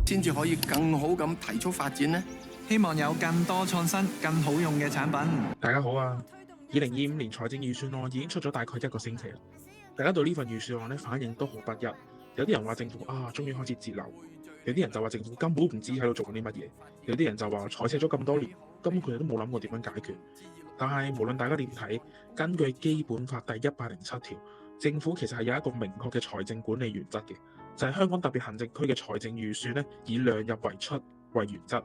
先至可以更好咁提速發展呢？希望有更多創新、更好用嘅產品。大家好啊！2025年財政預算案已經出咗大概1個星期啦，大家對呢份預算案反應都好不一。有啲人話政府終於開始節流，有啲人就話政府根本唔知喺度做緊啲乜嘢，有啲人就話財赤咗咁多年，根本佢哋都冇諗過點樣解決。但係無論大家點睇，根據基本法第107條，政府其實係有一個明確嘅財政管理原則嘅，就係香港特別行政區嘅財政預算以量入為出為原則，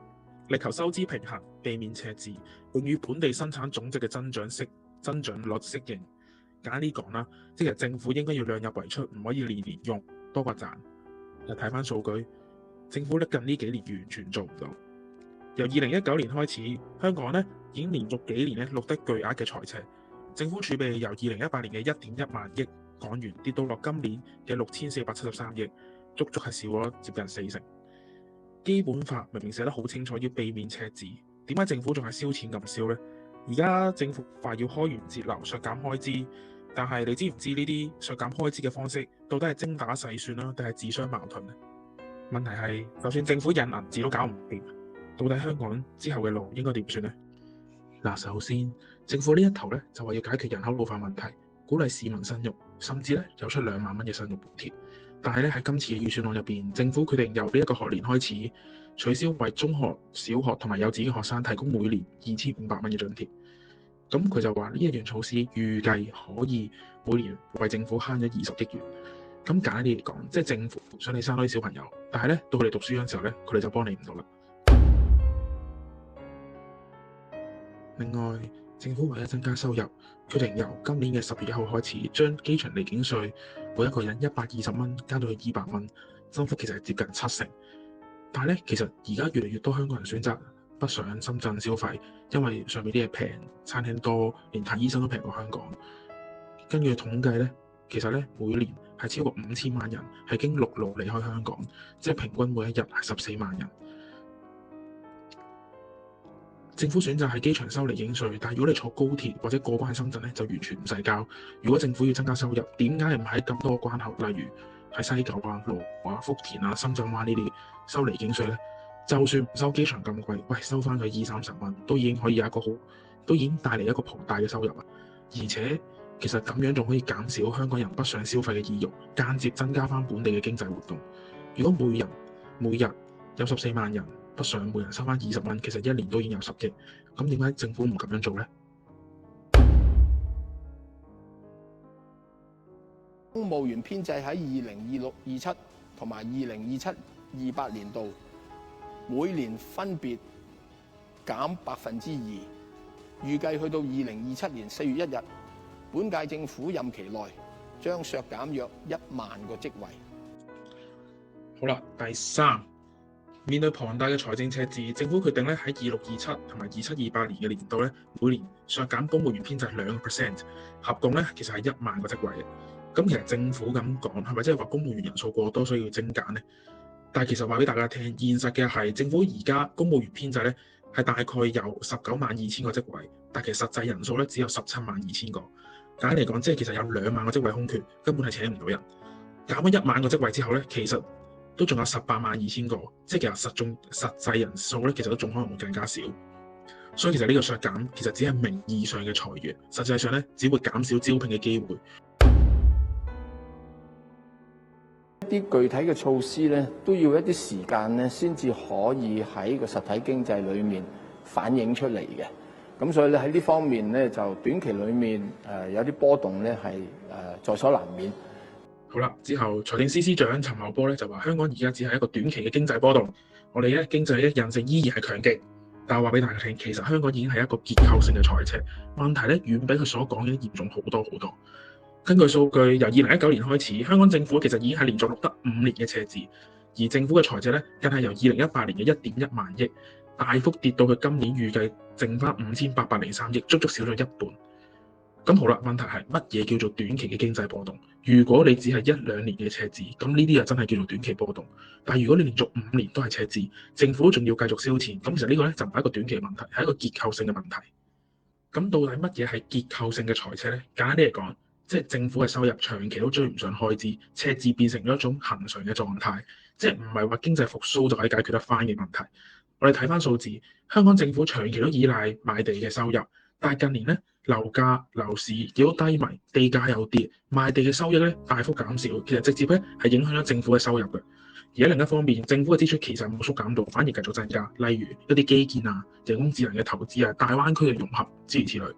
力求收支平衡，避免赤字，並與本地生產總值嘅增長率適應。簡單啲講啦，即係政府應該要量入為出，唔可以年年用多過賺。睇翻數據，政府近呢幾年完全做唔到。由2019年開始，香港已經連續幾年錄得巨額嘅財赤，政府儲備由2018年嘅1.1萬億港元跌到落今年嘅6473億，足足係少咗接近40%。基本法明明寫得好清楚要避免赤字，點解政府仲係燒錢咁燒呢？而家政府話要開源節流、削減開支，但係你知唔知呢啲削減開支嘅方式到底係精打細算啦，定係自相矛盾呢？問題係，就算政府印銀紙都搞唔掂，到底香港之後嘅路應該點算呢？首先政府呢一頭就話要解決人口老化問題，鼓勵市民生育，甚至有出2萬蚊嘅生育補貼。但係喺今次嘅預算案入邊，政府決定由呢一個學年開始取消為中學、小學同埋幼稚園學生提供每年2500蚊嘅津貼。咁佢就話呢一樣措施預計可以每年為政府慳咗20億元。咁簡單啲嚟講，即係政府想你生多啲小朋友，但係到佢哋讀書嗰陣時候佢哋就幫你唔到啦。另外，政府為咗增加收入，決定由今年嘅10月1號開始，將機場離境稅每一個人120蚊加到去200蚊，增幅其實係接近70%。但係其實而家越嚟越多香港人選擇北上深圳消費，因為上面啲嘢平，餐廳多，連睇醫生都平過香港。根據統計其實每年係超過5000萬人係經陸路離開香港，即係平均每一日係14萬人。政府選擇喺機場收離境稅，但係如果你坐高鐵或者過關去深圳就完全唔使交。如果政府要增加收入，點解唔喺咁多個關口，例如喺西九啊、羅湖啊、福田啊、深圳灣呢啲收離境稅呢？就算唔收機場咁貴，收翻佢20-30蚊，都已經可以有一個都已經帶嚟一個龐大嘅收入啊！而且其實咁樣仲可以減少香港人北上消費嘅意欲，間接增加翻本地嘅經濟活動。如果每日有14萬人北上，每人收翻20蚊，其實1年都已經有10億。咁點解政府唔咁樣做呢？公務員編制喺2026-27同埋2027-28年度每年分別減2%，預計去到2027年4月1日，本屆政府任期內將削減約1萬個職位。好啦，第3。面對龐大嘅財政赤字，政府決定喺26-27同埋27-28年嘅年度每年削減公務員編制2%，合共其實係1萬個職位嘅。咁其實政府咁講係咪即係話公務員人數過多需要精簡呢？但係其實話俾大家聽，現實嘅係政府而家公務員編制係大概有192000個職位，但其實實際人數只有172000個。簡單嚟講，即係其實有2萬個職位空缺，根本係請唔到人。減咗1萬個職位之後其實都仲有182000個，即係其實實際人數其實都仲可能會更加少。所以其實呢個削減其實只係名義上嘅裁員，實際上只會減少招聘嘅機會。一啲具體嘅措施都要一啲時間先至可以喺個實體經濟裏面反映出嚟嘅。咁所以喺呢方面就短期裏面有啲波動係在所難免。好啦，之後財政司司長陳茂波就話香港而家只係一個短期嘅經濟波動，我哋經濟韌性依然係強勁。但我話俾大家聽，其實香港已經係一個結構性嘅財赤，問題遠比佢所講嘅嚴重好多好多。根據數據，由2019年開始，香港政府其實已經係連續錄得5年嘅赤字，而政府嘅財赤更係由2018年嘅1.1萬億大幅跌到去今年預計剩翻5803億，足足少咗一半。咁好啦，問題係乜嘢叫做短期嘅經濟波動？如果你只係1-2年嘅赤字，咁呢啲就真係叫做短期波動。但係如果你連續5年都係赤字，政府仲要繼續燒錢，咁其實呢個就唔係一個短期問題，係一個結構性嘅問題。咁到底乜嘢係結構性嘅財赤呢？簡單啲嚟講，即係政府嘅收入長期都追唔上開支，赤字變成咗一種恆常嘅狀態。即係唔係話經濟復甦就可以解決得翻嘅問題。我哋睇翻數字，香港政府長期都依賴賣地嘅收入，但係近年咧樓價、樓市亦都低迷，地價又跌，賣地嘅收益咧大幅減少，其實直接咧係影響咗政府嘅收入嘅。而喺另一方面，政府嘅支出其實冇縮減到，反而繼續增加，例如一啲基建啊、人工智能嘅投資啊、大灣區嘅融合諸如此類。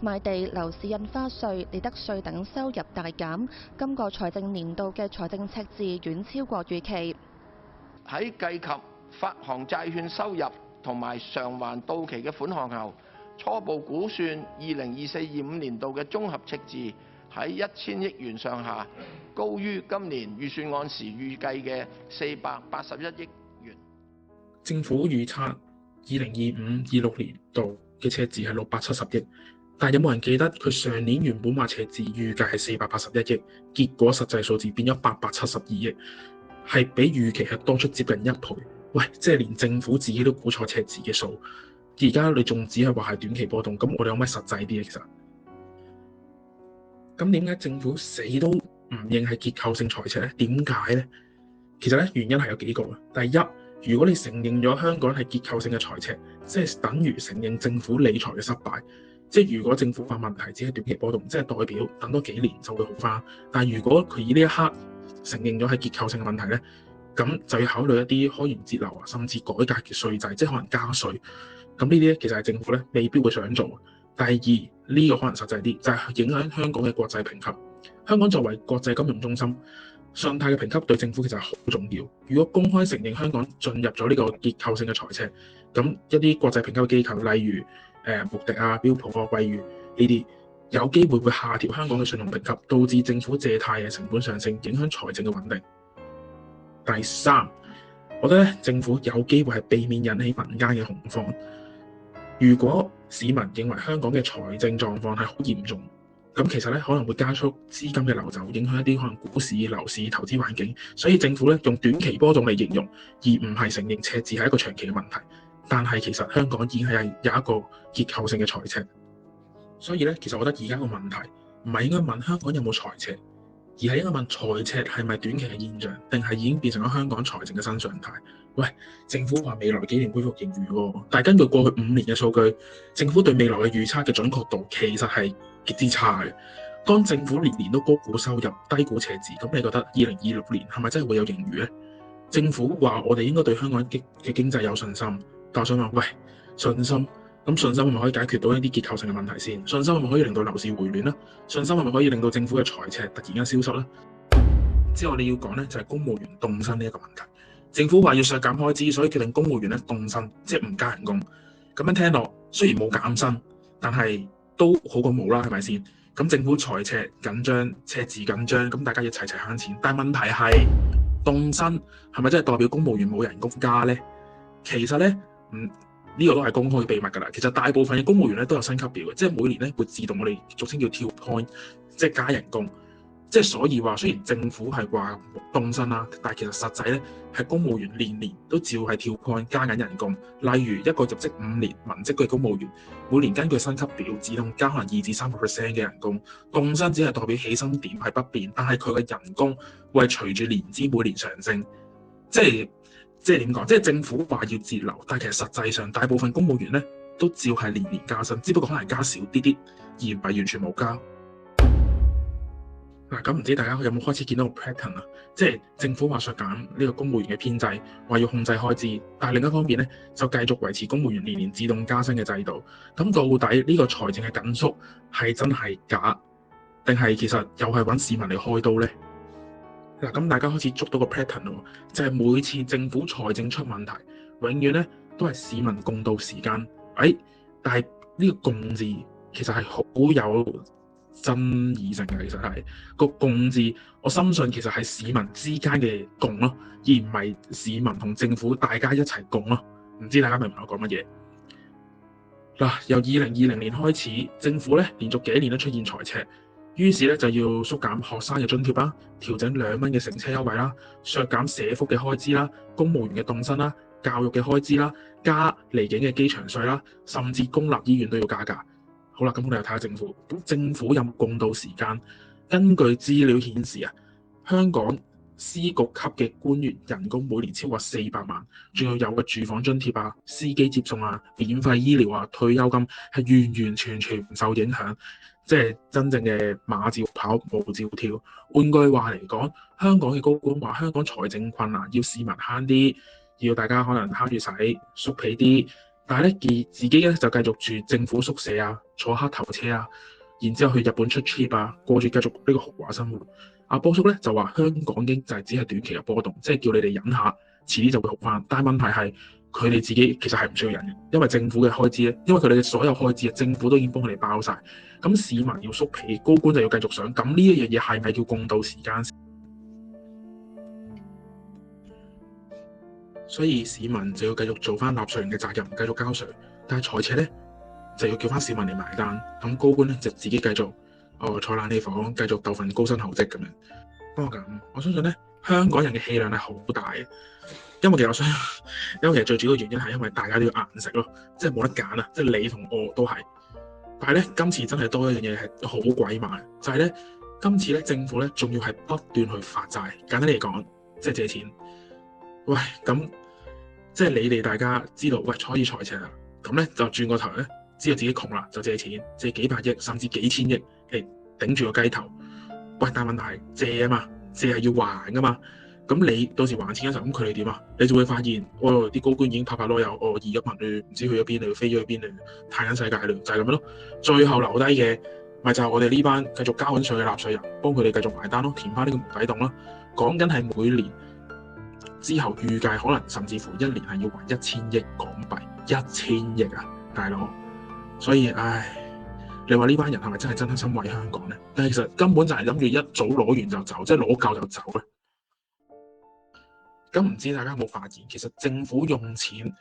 賣地、樓市印花稅、利得稅等收入大減，今個財政年度嘅財政赤字遠超過預期。喺計及發行債券收入同埋償還到期嘅款項後，初步估算2024-25年度嘅綜合赤字喺1000億元上下，高於今年預算案時預計嘅481億元。政府預測2025-26年度嘅赤字係670億，但有冇人記得佢上年原本話赤字預計係481億，結果實際數字變咗872億，係比預期係多出接近1倍。喂，即係連政府自己都估錯赤字嘅數，而家你仲只係話係短期波動，咁我哋可唔可以實際啲？其實，咁點解政府死都唔認係結構性財赤咧？點解咧？其實咧原因係有幾個嘅。第一，如果你承認咗香港係結構性嘅財赤，即係等於承認政府理財嘅失敗。即係如果政府話問題只係短期波動，即係代表等多幾年就會好返。但係如果佢以呢一刻承認咗係結構性嘅問題咧，咁就要考慮一啲開源節流啊，甚至改革嘅稅制，即係可能加稅。咁呢啲咧其實係政府咧未必會想做。第二，呢個可能實際啲，就係影響香港嘅國際評級。香港作為國際金融中心，信貸嘅評級對政府其實係好重要。如果公開承認香港進入咗呢個結構性嘅財赤，咁一啲國際評級機構，例如穆迪啊、標普啊、惠譽呢啲，有機會下調香港嘅信用評級，導致政府借貸嘅成本上升，影響財政嘅穩定。第三，我覺得咧政府有機會係避免引起民間嘅恐慌。如果市民認為香港嘅財政狀況係好嚴重，咁其實咧可能會加速資金嘅流走，影響一啲可能股市、樓市、投資環境。所以政府咧用短期波動嚟形容，而唔係承認赤字係一個長期嘅問題。但係其實香港已經係有一個結構性嘅財赤。所以咧，其實我覺得而家個問題唔係應該問香港有冇財赤，而係應該問財赤係咪短期嘅現象，定係已經變成咗香港財政嘅新常態？喂，政府話未來幾年恢復盈餘喎，但係根據過去5年嘅數據，政府對未來嘅預測嘅準確度其實係極之差嘅。當政府年年都高估收入、低估赤字，咁你覺得2026年係咪真係會有盈餘呢？政府話我哋應該對香港嘅經濟有信心，但我想問，喂，信心？咁信心係咪可以解決到一啲結構性嘅問題先？信心係咪可以令到樓市回暖呢？信心係咪可以令到政府嘅財赤突然間消失呢？之後我哋要講呢，就係公務員凍薪呢一個問題。政府話要削減開支，所以決定公務員咧凍薪，即係唔加人工。咁樣聽落雖然冇減薪，但係都好過冇啦，係咪先？咁政府財赤緊張、赤字緊張，咁大家要齊齊慳錢。但係問題係凍薪係咪真係代表公務員冇人工加呢？其實呢，呢個都係公開秘密㗎啦。其實大部分嘅公務員咧都有薪級表嘅，即係每年咧會自動我哋俗稱叫跳 point， 即係加人工。即係所以話，雖然政府係話凍薪啦，但係其實實際咧係公務員年年都照係跳 point 加緊人工。例如一個入職5年文職嘅公務員，每年根據薪級表自動加可能2至3% 嘅人工。凍薪只係代表起薪點係不變，但係佢嘅人工會係隨住年資每年上升。即係點講？即係政府話要節流，但係其實實際上大部分公務員咧都照係年年加薪，只不過可能加少啲啲，而唔係完全冇加。嗱，咁唔知大家有冇開始見到個 pattern 啊？即係政府話削減呢個公務員嘅編制，話要控制開支，但係另一方面咧就繼續維持公務員年年自動加薪嘅制度。咁到底呢個財政嘅緊縮係真係假，定係其實又係揾市民嚟開刀呢？嗱，咁大家開始捉到個 pattern 咯，就係每次政府財政出問題，永遠咧都係市民共度時間。但係呢個共字其實係好有爭議性嘅，其實係個共字，我深信其實係市民之間嘅共咯，而唔係市民同政府大家一齊共咯。唔知大家明唔明我講乜嘢？嗱，由2020年開始，政府咧連續幾年都出現財赤，於是咧就要縮減學生嘅津貼啦，調整2蚊嘅乘車優惠啦，削減社福嘅開支啦，公務員嘅凍薪啦，教育嘅開支啦，加離境嘅機場稅啦，甚至公立醫院都要加價。好啦，咁我哋又睇下政府。咁政府有冇共度時間？根據資料顯示啊，香港司局級嘅官員人工每年超過400萬，仲有嘅住房津貼啊、司機接送啊、免費醫療啊、退休金係完完全全唔受影響，即係真正嘅馬照跑，舞照跳。換句話嚟講，香港嘅高官話香港財政困難，要市民慳啲，要大家可能慳住使，縮皮啲。但係咧，自己咧就繼續住政府宿舍啊，坐黑頭車啊，然之後去日本出 trip 啊，過住繼續呢個豪華生活。阿波叔咧就話香港經濟只係短期嘅波動，即係叫你哋忍下，遲啲就會好翻。但係問題係佢哋自己其實係唔需要忍嘅，因為政府嘅開支咧，因為佢哋嘅所有開支啊，政府都已經幫佢哋包晒。咁市民要縮皮，高官就要繼續上。咁呢一樣嘢係咪叫共度時間？所以市民就要繼續做翻納稅人嘅責任，繼續交稅。但係財赤咧就要叫翻市民嚟埋單。咁高官咧就自己繼續坐冷氣房，繼續鬥份高薪厚職咁樣。不過咁，我相信咧香港人嘅氣量係好大嘅，因為其實最主要嘅原因係因為大家都要硬食咯，即係冇得揀啊！即係你同我都係。但係咧今次真係多一樣嘢係好鬼慢，就係咧今次咧政府咧仲要係不斷去發債。簡單嚟講，即係借錢。喂，咁即係你哋大家知道，喂開始財赤啦，咁咧就轉個頭咧，知道自己窮啦，就借錢，借幾百億甚至幾千億嚟頂住個雞頭。喂，但問題係借啊嘛，借係要還噶嘛。咁你到時還錢嘅時候，咁佢哋點啊？你就會發現，啲高官已經拍攞油，二一文唔知去咗邊度，飛咗去邊度，太緊世界就係咁樣咯。最後留低嘅咪就係我哋呢班繼續交緊稅嘅納稅人，幫佢哋繼續埋單咯，填翻呢個無底洞咯。講緊係每年之後預計可能甚至乎一年係要還1000億港幣，1000億啊，大佬。所以你話呢班人係咪真係真心為香港咧？但係其實根本就係諗住一早攞完就走，即係攞夠就走咧。咁唔知大家有冇發現，其實政府用錢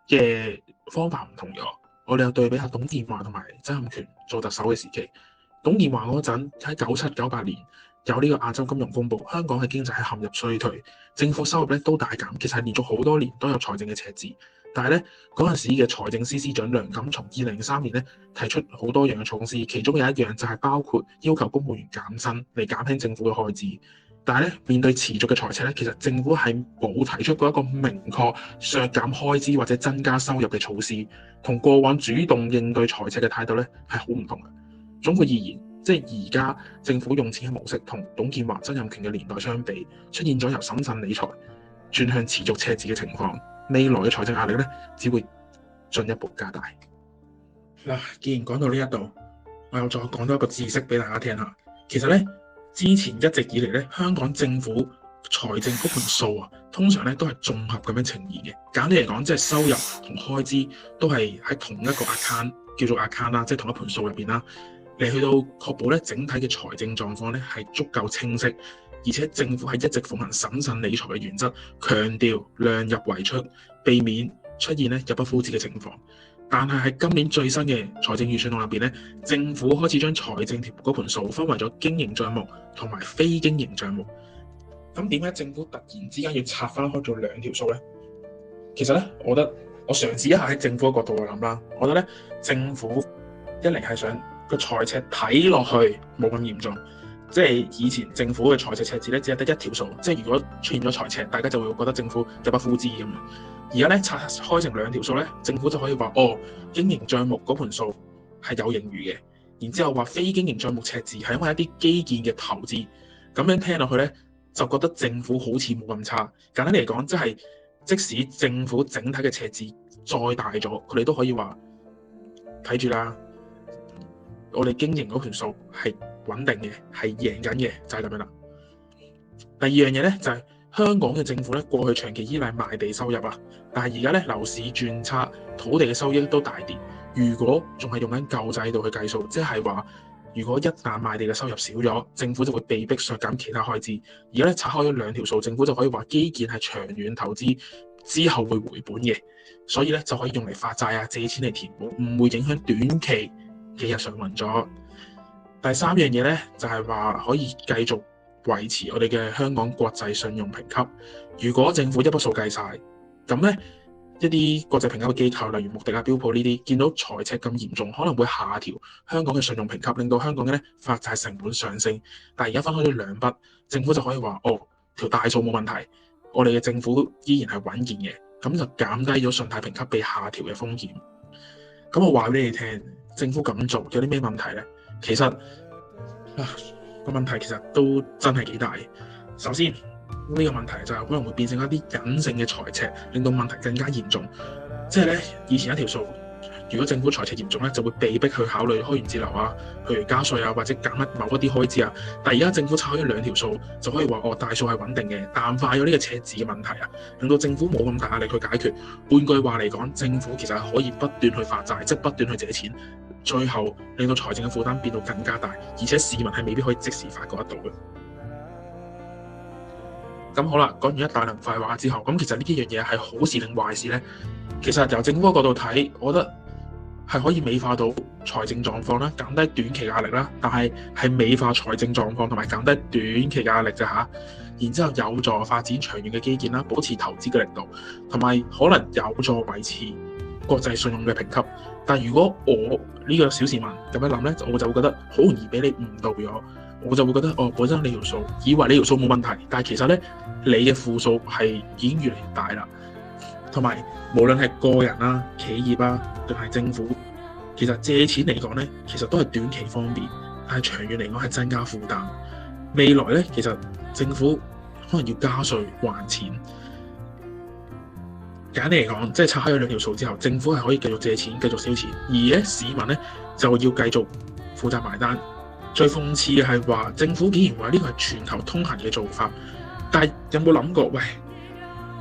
嘅方法唔同咗。我哋又對比下董建華同埋曾蔭權做特首嘅時期。董建華嗰陣喺97、98年有呢個亞洲金融風暴，香港嘅經濟係陷入衰退，政府收入咧都大減，其實係連續好多年都有財政嘅赤字。但係咧嗰陣時嘅財政司司長梁錦松2003年咧提出好多樣嘅措施，其中有一樣就係包括要求公務員減薪嚟減輕政府嘅開支。但係咧，面對持續嘅財赤咧，其實政府係冇提出過一個明確削減開支或者增加收入嘅措施，同過往主動應對財赤嘅態度咧係好唔同嘅。總括而言，即係而家政府用錢嘅模式同董建華、曾蔭權嘅年代相比，出現咗由審慎理財轉向持續赤字嘅情況。未來嘅財政壓力咧，只會進一步加大。嗱，既然講到呢一度，我又再講多一個知識俾大家聽下。其實咧，之前一直以嚟咧，香港政府財政嗰盤數啊，通常咧都係綜合咁樣呈現嘅。簡單嚟講，即係收入同開支都係喺同一個 account， 叫做 account 啦，即係同一盤數入邊啦。嚟去到確保咧整體嘅財政狀況咧係足夠清晰，而且政府係一直奉行審慎理財嘅原則，強調量入為出，避免出現咧入不敷支嘅情況。但係喺今年最新嘅財政預算案入邊咧，政府開始將財政條嗰盤數分為咗經營帳目同埋非經營帳目。咁點解政府突然之間要拆翻開做兩條數咧？其實咧，我覺得我嘗試一下喺政府嘅角度去諗啦。我覺得咧，政府一嚟係想個財赤睇落去冇咁嚴重，即係以前政府嘅財赤赤字咧只係得一條數，即係如果出現咗財赤，大家就會覺得政府入不敷支咁樣。而家咧拆開成兩條數咧，政府就可以話經營帳目嗰盤數係有盈餘嘅，然之後話非經營帳目赤字係因為一啲基建嘅投資。咁樣聽落去咧，就覺得政府好似冇咁差。簡單嚟講，即使政府整體嘅赤字再大咗，佢哋都可以話睇住啦，我哋經營嗰盤數係穩定嘅，係贏緊嘅，就係咁樣啦。第二樣嘢咧就係香港嘅政府咧，過去長期依賴賣地收入啊，但係而家咧樓市轉差，土地嘅收益都大跌。如果仲係用緊舊制度去計數，即係話如果一旦賣地嘅收入少咗，政府就會被迫削減其他開支。而家咧拆開咗兩條數，政府就可以話基建係長遠投資，之後會回本嘅，所以咧就可以用嚟發債啊、借錢嚟填補，唔會影響短期嘅日常運作。第三樣嘢咧就係話可以繼續維持我哋嘅香港國際信用評級。如果政府一筆數計晒，咁咧一啲國際評級嘅機構，例如穆迪啊、標普呢啲，見到財赤咁嚴重，可能會下調香港嘅信用評級，令到香港嘅咧發債成本上升。但係而家分開咗兩筆，政府就可以話：哦，條大數冇問題，我哋嘅政府依然係穩健嘅，咁就減低咗信貸評級被下調嘅風險。咁我話俾你聽，政府咁做有啲咩問題呢？其實個問題其實都真係幾大。首先呢個問題就係可能會變成一啲隱性嘅財赤，令到問題更加嚴重。即係咧，以前一條數，如果政府財赤嚴重咧，就會被逼去考慮開源節流啊，譬如加稅啊，或者減某一啲開支啊。但係而家政府拆開兩條數，就可以話大數係穩定嘅，淡化咗呢個赤字嘅問題啊，令到政府冇咁大壓力去解決。換句話嚟講，政府其實係可以不斷去發債，即係不斷去借錢，最後令到財政嘅負擔變到更加大，而且市民係未必可以即時發覺得到嘅。咁好啦，講完一大輪廢話之後，咁其實呢幾樣嘢係好事定壞事呢？其實由政府角度睇，我覺得係可以美化到財政狀況啦，減低短期壓力啦。但係美化財政狀況同埋減低短期壓力啫嚇。然之後有助發展長遠嘅基建啦，保持投資嘅力度，同埋可能有助維持國際信用嘅評級。但如果我呢個小市民咁樣諗呢，我就會覺得好容易俾你誤導咗。我就會覺得本身你條數以為你條數冇問題，但係其實呢，你嘅負數係已經越嚟越大啦。同埋無論係個人啦、企業啊，定係政府，其實借錢嚟講呢，其實都係短期方便，但係長遠嚟講係增加負擔。未來呢，其實政府可能要加稅還錢。簡單嚟講，即係拆開咗兩條數之後，政府係可以繼續借錢、繼續燒錢，而咧市民呢，就要繼續負責埋單。最諷刺嘅係話，政府竟然話呢個係全球通行嘅做法，但係有冇諗過？喂，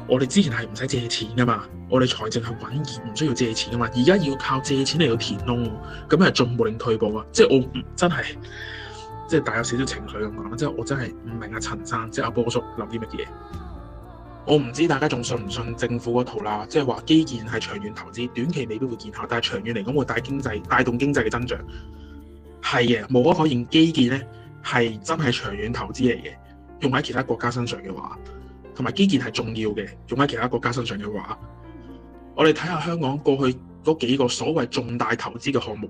我哋之前係唔使借錢噶嘛，我哋財政係穩健，唔需要借錢噶嘛，而家要靠借錢嚟到填窿，咁係進步定退步啊？即係我真係，即係帶有少少情緒咁講，即係我真係唔明阿陳生，即係阿波叔諗啲乜嘢。我唔知大家仲信唔信政府嗰套啦，即係話基建係長遠投資，短期未必會見效，但係長遠嚟講會帶動經濟嘅增長。係嘅，無可否認，基建咧係真係長遠投資嚟嘅。用喺其他國家身上嘅話，同埋基建係重要嘅。用喺其他國家身上嘅話，我哋睇下香港過去嗰幾個所謂重大投資嘅項目，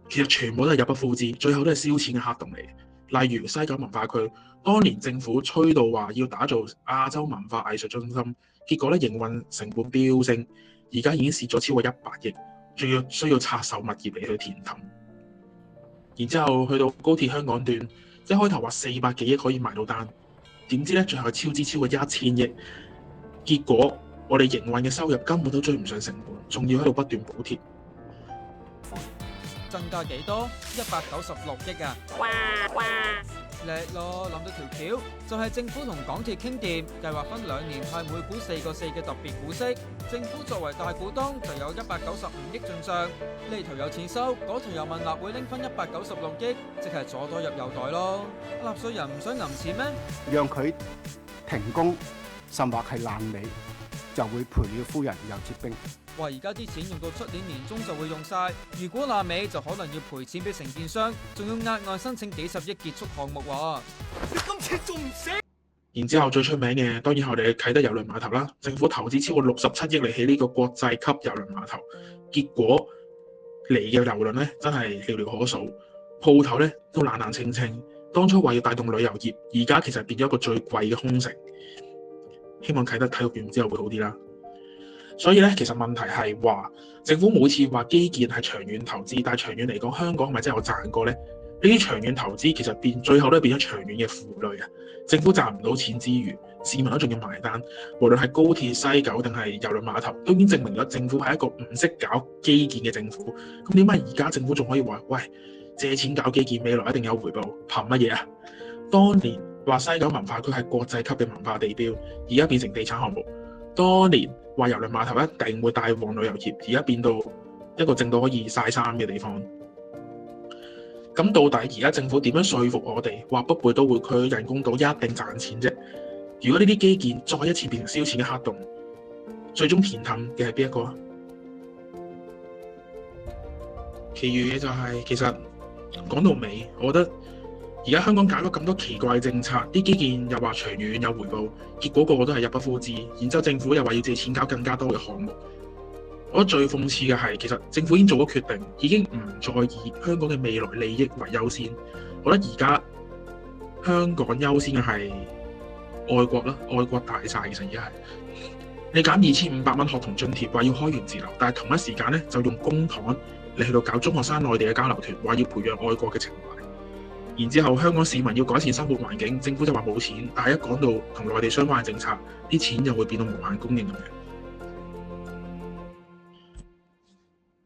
其實全部都係入不敷支，最後都係燒錢嘅黑洞嚟。例如西九文化區，當年政府吹到話要打造亞洲文化藝術中心，結果咧營運成本飆升，而家已經蝕咗超過100億，仲要需要拆售物業嚟去填氹。然之後去到高鐵香港段，一開頭話400幾億可以買到單，點知咧最後超支超過1000億，結果我哋營運嘅收入根本都追唔上成本，仲要喺度不斷補貼。增加幾多？196億啊！叻咯，諗到條橋，就係政府同港鐵傾掂，計劃分2年派每股4個4嘅特別股息。政府作為大股東，就有195億進帳。呢頭有錢收，嗰頭又問立會拎分196億，即係左袋入右袋咯。納稅人唔想揞錢咩？讓佢停工，甚或係爛尾，就會賠了夫人又折兵。話而家啲錢用到出年年中就會用晒，如果爛尾就可能要賠錢俾承建商，仲要額外申請幾十億結束項目喎。你今次仲唔死？然之後最出名嘅當然係我哋嘅啟德郵輪碼頭啦，政府投資超過67億嚟起呢個國際級郵輪碼頭，結果嚟嘅郵輪咧真係寥寥可數，鋪頭咧都冷冷清清。當初話要帶動旅遊業，而家其實變咗一個最貴嘅空城。希望啟德體育園之後會好啲啦。所以咧，其實問題係話政府每次話基建係長遠投資，但係長遠嚟講，香港係咪真係有賺過呢？呢啲長遠投資其實最後都係變咗長遠嘅負累啊！政府賺唔到錢之餘，市民都仲要埋單。無論係高鐵、西九定係郵輪碼頭，都已經證明咗政府係一個唔識搞基建嘅政府。咁點解而家政府仲可以話喂，借錢搞基建，未來一定有回報？憑乜嘢啊？當年話西九文化區係國際級嘅文化地標，而家變成地產項目。當年話郵輪碼頭一定會帶旺旅遊業，而家變到一個正到可以曬衫嘅地方。咁到底而家政府點樣說服我哋話北部都會區人工島一定賺錢啫？如果呢啲基建再一次變成燒錢嘅黑洞，最終填氹嘅係邊一個啊？其餘嘅就係其實講到尾，我覺得而家香港搞咗咁多奇怪嘅政策，啲基建又話長遠有回報，結果個個都係入不敷支。然之後政府又話要借錢搞更加多嘅項目，我覺得最諷刺嘅係，其實政府已經做咗決定，已經唔再以香港嘅未來利益為優先。我覺得而家香港優先嘅係愛國啦，愛國大晒。其實而家係你減2500蚊學童津貼，話要開源節流，但係同一時間咧就用公帑嚟去到搞中學生內地嘅交流團，話要培養愛國嘅情懷。然之後香港市民要改善生活環境，政府就話冇錢，但係一講到同內地相關嘅政策，啲錢又會變到無限供應咁樣。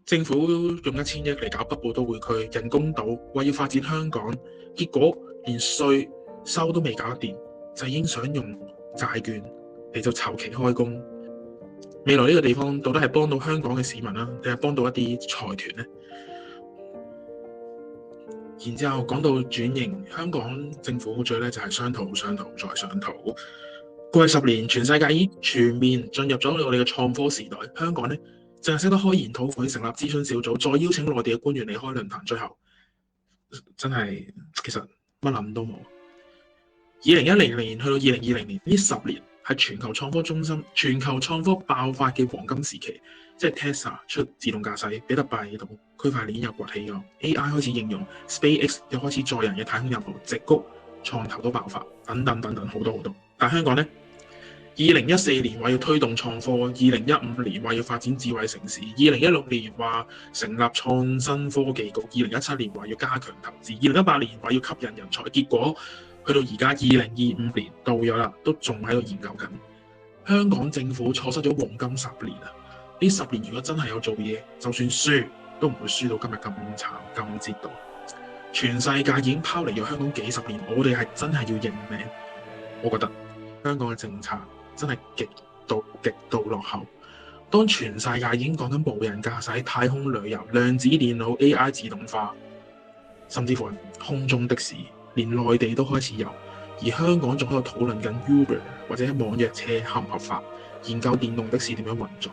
政府用1000億嚟搞北部都會區、人工島，話要發展香港，結果連稅收都未搞得掂，就已經想用債券嚟就籌期開工。未來呢個地方到底係幫到香港嘅市民啦，定係幫到一啲財團呢？然之後講到轉型，香港政府好最咧就係商討、商討再商討。過去10年，全世界已經全面進入咗我哋嘅創科時代，香港咧淨係識得開研討會、成立諮詢小組，再邀請內地嘅官員嚟開論壇，最後真係其實乜諗都冇。2010年去到2020年呢10年係全球創科中心、全球創科爆發嘅黃金時期，即係 Tesla 出自動駕駛，比特幣到區塊鏈又崛起咗 ，AI 開始應用 ，SpaceX 又開始載人嘅太空任務，矽谷創投都爆發，等等等等好多好多。但香港呢，2014年話要推動創科，2015年話要發展智慧城市，2016年話成立創新科技局，2017年話要加強投資，2018年話要吸引人才，結果去到而家2025年到咗啦，都仲喺度研究緊。香港政府錯失咗黃金10年啊！呢10年如果真係有做嘢，就算輸都唔會輸到今日咁慘咁折墮。全世界已經拋離咗香港幾10年，我哋係真係要認命。我覺得香港嘅政策真係極度落後。當全世界已經講緊無人駕駛、太空旅遊、量子電腦、AI 自動化，甚至乎係空中的士，連內地都開始有，而香港仲喺度討論緊 Uber 或者網約車合唔合法，研究電動的士點樣運作。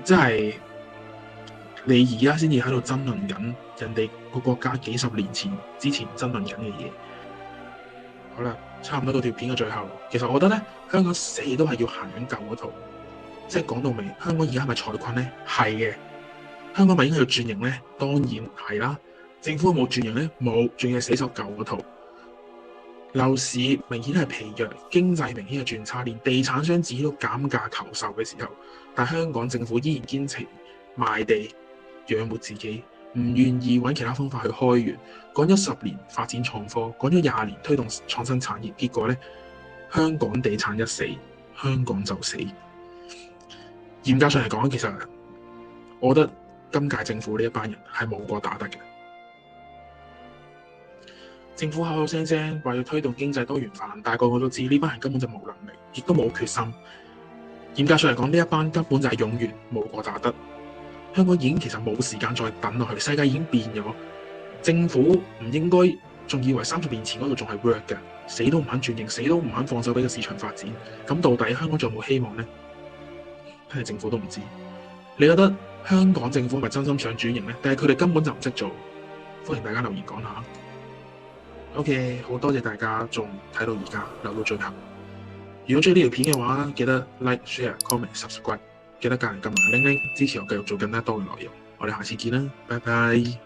即係你而家先至喺度爭論緊人哋個國家幾10年之前爭論緊嘅嘢。好啦，差唔多到條片嘅最後，其實我覺得咧，香港死都係要行緊舊嗰套。即係講到尾，香港而家係咪財困呢？係嘅。香港咪應該要轉型呢？當然係啦。政府有冇轉型呢？冇，仲要死守舊嗰套。樓市明顯係疲弱，經濟明顯係轉差，連地產商自己都減價求售嘅時候，但香港政府依然堅持賣地養活自己，唔願意揾其他方法去開源。講咗10年發展創科，講咗20年推動創新產業，結果呢，香港地產一死，香港就死。嚴格上嚟講，其實我覺得今屆政府呢一班人係冇個打得嘅。政府口口聲聲話要推動經濟多元化，但係個個都知呢班人根本就冇能力，亦都冇決心。嚴格上嚟講，呢一班根本就係冗員，冇個打得。香港已經其實冇時間再等落去，世界已經變咗。政府唔應該仲以為30年前嗰度仲係 work 嘅，死都唔肯轉型，死都唔肯放手俾個市場發展。咁到底香港仲有冇希望呢？睇嚟政府都唔知。你覺得香港政府係咪真心想轉型呢？定係佢哋根本就唔識做？歡迎大家留言講下。OK， 好多謝大家仲睇到而家留到最後。如果中意呢條片嘅話，記得 Like、Share、Comment、Subscribe， 記得隔籬撳埋鈴鈴支持我繼續做更加多嘅內容。我哋下次見啦，拜拜。